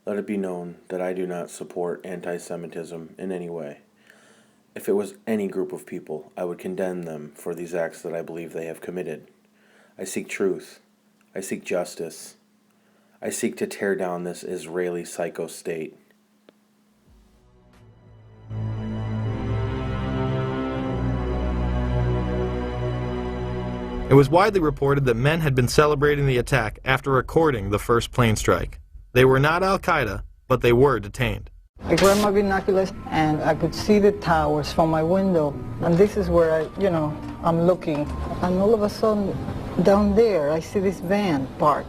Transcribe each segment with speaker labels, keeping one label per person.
Speaker 1: Let it be known that I do not support anti-Semitism in any way. If it was any group of people, I would condemn them for these acts that I believe they have committed. I seek truth. I seek justice. I seek to tear down this Israeli psycho state.
Speaker 2: It was widely reported that men had been celebrating the attack after recording the first plane strike. They were not Al-Qaeda, but they were detained.
Speaker 3: I grabbed my binoculars and I could see the towers from my window. And this is where I'm looking. And all of a sudden, down there, I see this van park.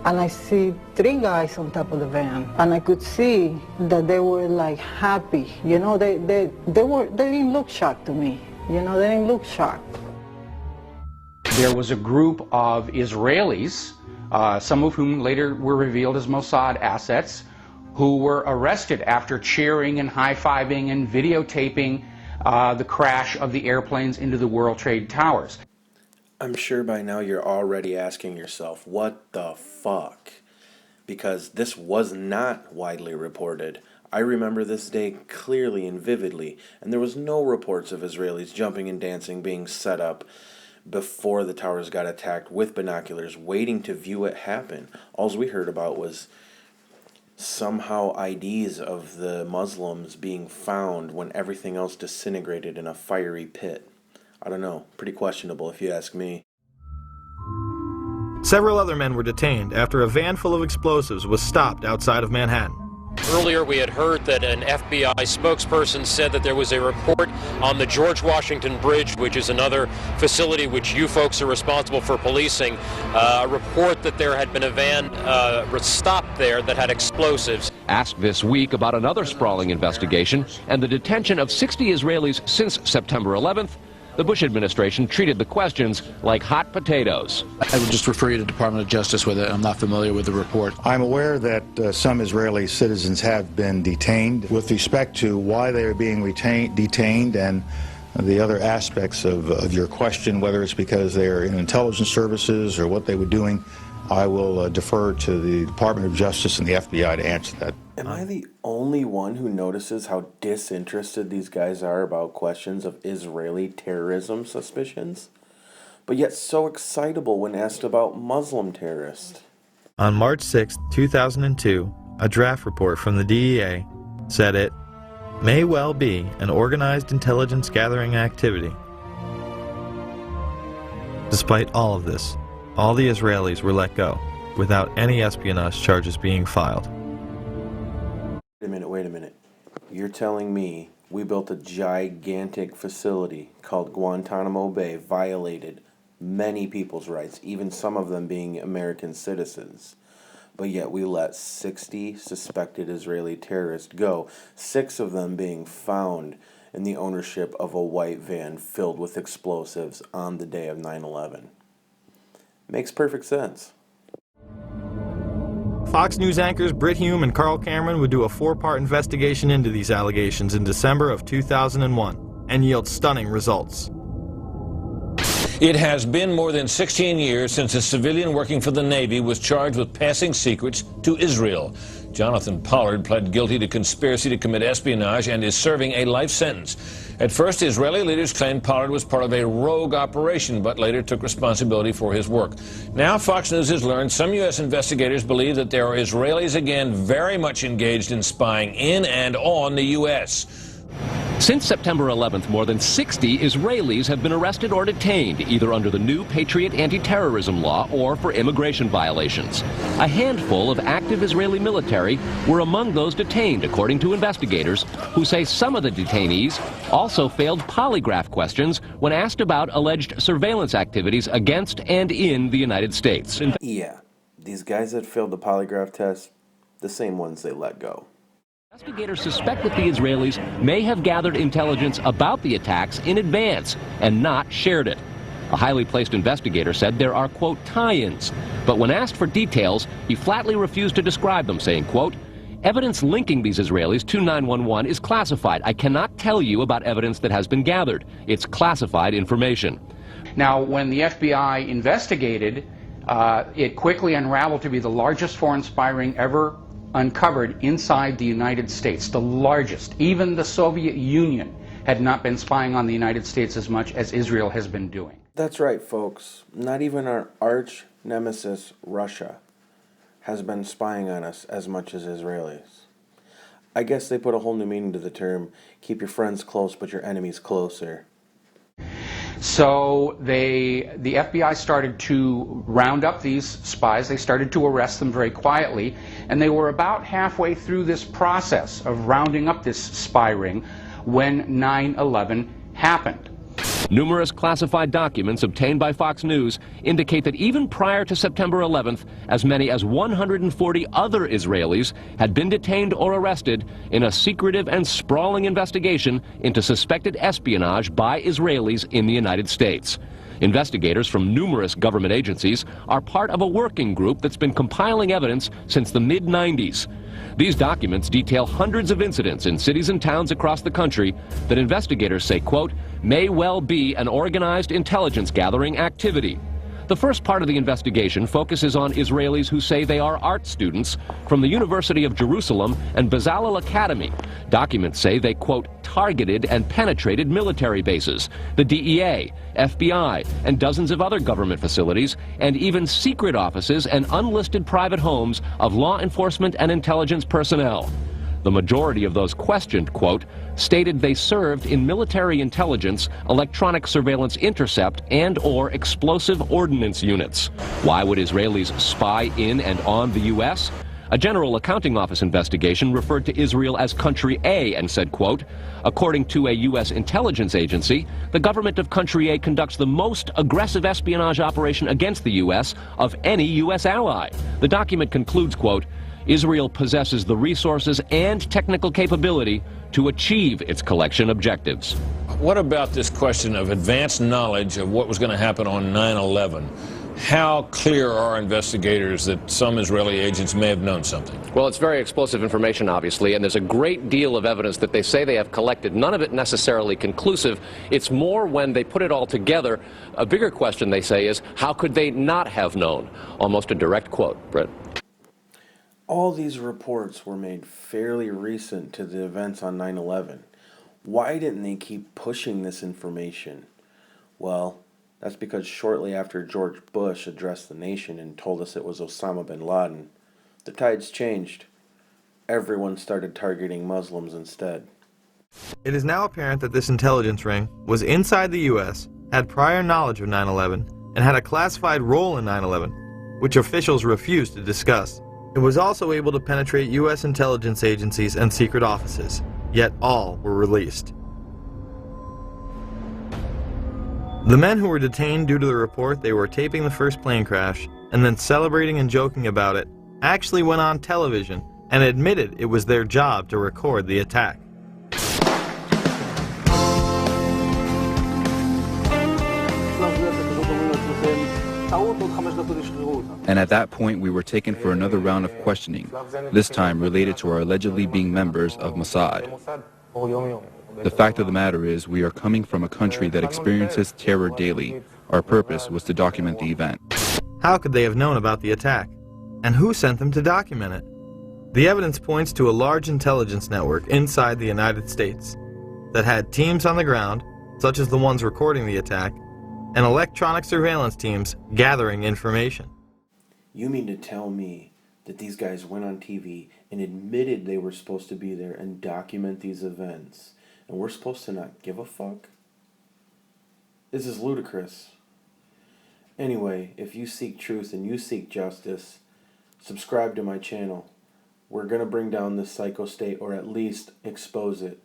Speaker 3: And I see 3 guys on top of the van. And I could see that they were like happy. They didn't look shocked to me. They didn't look shocked.
Speaker 4: There was a group of Israelis, some of whom later were revealed as Mossad assets, who were arrested after cheering and high-fiving and videotaping the crash of the airplanes into the World Trade Towers.
Speaker 1: I'm sure by now you're already asking yourself, what the fuck? Because this was not widely reported. I remember this day clearly and vividly, and there was no reports of Israelis jumping and dancing being set up before the towers got attacked with binoculars, waiting to view it happen. All we heard about was somehow IDs of the Muslims being found when everything else disintegrated in a fiery pit. I don't know, pretty questionable if you ask me.
Speaker 2: Several other men were detained after a van full of explosives was stopped outside of Manhattan.
Speaker 5: Earlier we had heard that an FBI spokesperson said that there was a report on the George Washington Bridge, which is another facility which you folks are responsible for policing, a report that there had been a van stopped there that had explosives.
Speaker 6: Asked this week about another sprawling investigation and the detention of 60 Israelis since September 11th, the Bush administration treated the questions like hot potatoes.
Speaker 7: I would just refer you to the Department of Justice with it. I'm not familiar with the report.
Speaker 8: I'm aware that some Israeli citizens have been detained. With respect to why they are being detained and the other aspects of your question, whether it's because they are in intelligence services or what they were doing, I will defer to the Department of Justice and the FBI to answer that.
Speaker 1: Am I the only one who notices how disinterested these guys are about questions of Israeli terrorism suspicions, but yet so excitable when asked about Muslim terrorists?
Speaker 2: On March 6, 2002, a draft report from the DEA said it may well be an organized intelligence gathering activity. Despite all of this, all the Israelis were let go without any espionage charges being filed.
Speaker 1: Wait a minute. You're telling me we built a gigantic facility called Guantanamo Bay, violated many people's rights, even some of them being American citizens, but yet we let 60 suspected Israeli terrorists go, 6 of them being found in the ownership of a white van filled with explosives on the day of 9/11. Makes perfect sense.
Speaker 2: Fox News anchors Brit Hume and Carl Cameron would do a 4-part investigation into these allegations in December of 2001 and yield stunning results.
Speaker 9: It has been more than 16 years since a civilian working for the Navy was charged with passing secrets to Israel. Jonathan Pollard pled guilty to conspiracy to commit espionage and is serving a life sentence. At first, Israeli leaders claimed Pollard was part of a rogue operation, but later took responsibility for his work. Now, Fox News has learned some U.S. investigators believe that there are Israelis again very much engaged in spying in and on the U.S.
Speaker 6: Since September 11th, more than 60 Israelis have been arrested or detained, either under the new Patriot anti-terrorism law or for immigration violations. A handful of active Israeli military were among those detained, according to investigators, who say some of the detainees also failed polygraph questions when asked about alleged surveillance activities against and in the United States.
Speaker 1: Yeah, these guys that failed the polygraph test, the same ones they let go.
Speaker 6: Investigators suspect that the Israelis may have gathered intelligence about the attacks in advance and not shared it. A highly placed investigator said there are, quote, tie-ins, but when asked for details, he flatly refused to describe them, saying, quote, evidence linking these Israelis to 911 is classified. I cannot tell you about evidence that has been gathered. It's classified information.
Speaker 4: Now, when the FBI investigated, it quickly unraveled to be the largest foreign spy ring ever uncovered inside the United States, the largest. Even the Soviet Union had not been spying on the United States as much as Israel has been doing.
Speaker 1: That's right, folks. Not even our arch nemesis, Russia, has been spying on us as much as Israelis. I guess they put a whole new meaning to the term, keep your friends close but your enemies closer.
Speaker 4: So the FBI started to round up these spies. They started to arrest them very quietly, and they were about halfway through this process of rounding up this spy ring when 9/11 happened.
Speaker 6: Numerous classified documents obtained by Fox News indicate that even prior to September 11th, as many as 140 other Israelis had been detained or arrested in a secretive and sprawling investigation into suspected espionage by Israelis in the United States. Investigators from numerous government agencies are part of a working group that's been compiling evidence since the mid-90s. These documents detail hundreds of incidents in cities and towns across the country that investigators say, quote, may well be an organized intelligence gathering activity. The first part of the investigation focuses on Israelis who say they are art students from the University of Jerusalem and Bezalel Academy. Documents say they, quote, targeted and penetrated military bases, the DEA, FBI, and dozens of other government facilities, and even secret offices and unlisted private homes of law enforcement and intelligence personnel. The majority of those questioned, quote, stated they served in military intelligence, electronic surveillance intercept, and/or explosive ordnance units. Why would Israelis spy in and on the U.S.? A General Accounting Office investigation referred to Israel as Country A and said, quote, according to a U.S. intelligence agency, the government of Country A conducts the most aggressive espionage operation against the U.S. of any U.S. ally. The document concludes, quote, Israel possesses the resources and technical capability to achieve its collection objectives.
Speaker 9: What about this question of advanced knowledge of what was going to happen on 9/11? How clear are investigators that some Israeli agents may have known something?
Speaker 6: Well, it's very explosive information, obviously, and there's a great deal of evidence that they say they have collected, none of it necessarily conclusive. It's more when they put it all together. A bigger question, they say, is how could they not have known? Almost a direct quote, Britt.
Speaker 1: All these reports were made fairly recent to the events on 9/11. Why didn't they keep pushing this information? Well, that's because shortly after George Bush addressed the nation and told us it was Osama bin Laden, the tides changed. Everyone started targeting Muslims instead.
Speaker 2: It is now apparent that this intelligence ring was inside the U.S., had prior knowledge of 9/11, and had a classified role in 9/11, which officials refused to discuss. It was also able to penetrate U.S. intelligence agencies and secret offices, yet all were released. The men who were detained due to the report they were taping the first plane crash and then celebrating and joking about it actually went on television and admitted it was their job to record the attack.
Speaker 10: And at that point we were taken for another round of questioning, this time related to our allegedly being members of Mossad. The fact of the matter is we are coming from a country that experiences terror daily. Our purpose was to document the event.
Speaker 2: How could they have known about the attack? And who sent them to document it? The evidence points to a large intelligence network inside the United States that had teams on the ground, such as the ones recording the attack, and electronic surveillance teams gathering information.
Speaker 1: You mean to tell me that these guys went on TV and admitted they were supposed to be there and document these events, and we're supposed to not give a fuck? This is ludicrous. Anyway, if you seek truth and you seek justice, subscribe to my channel. We're gonna bring down this psycho state, or at least expose it.